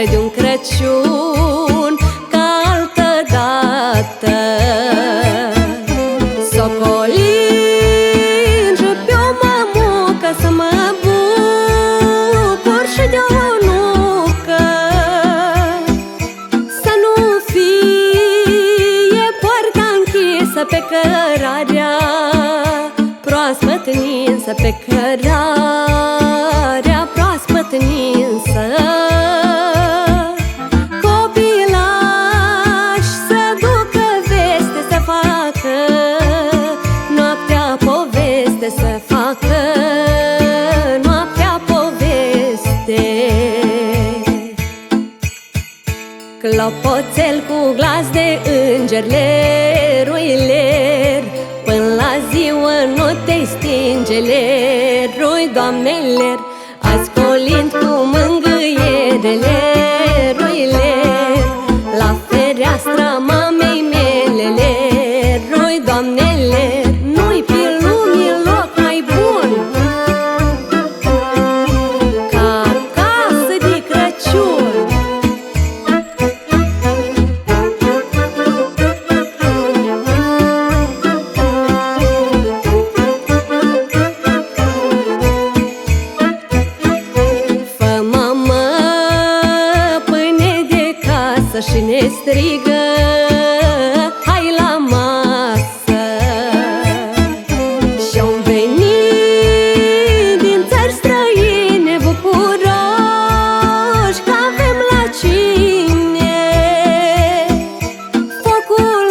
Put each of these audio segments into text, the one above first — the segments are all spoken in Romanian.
De un Crăciun ca altădată, socolindu pe o mămucă să mă bucur și de o nucă, să nu fie poarta închisă pe cărarea proaspăt ninsă, pe cărarea proaspăt ninsă. Să facă noaptea poveste, clopoțel cu glas de înger, leruiler, până la ziua nu te stinge, lerui, Doamne, ler, azi colind cu mângâiere, leruiler, la fereastra mamei mele, lerui, Doamne, ler. Și ne strigă, hai la masă. Și-au venit din țări străine bucuroși că avem la cine. Focul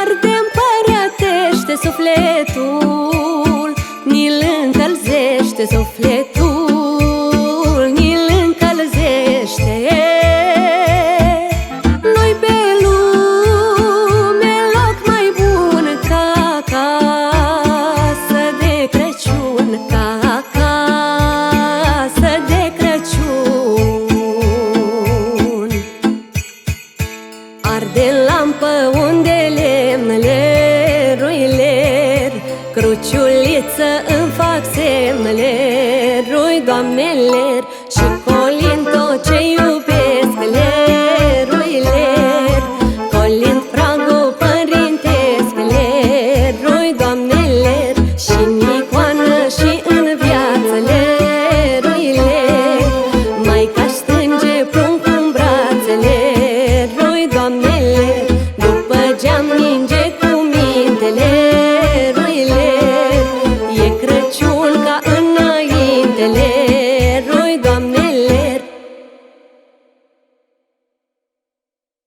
arde, împărătește sufletul, ni-l încălzește sufletul, ni-l încălzește. Arde lampă unde lemn, leruiler, cruciuliță îmi fac semn, lerui, Doamne, ler,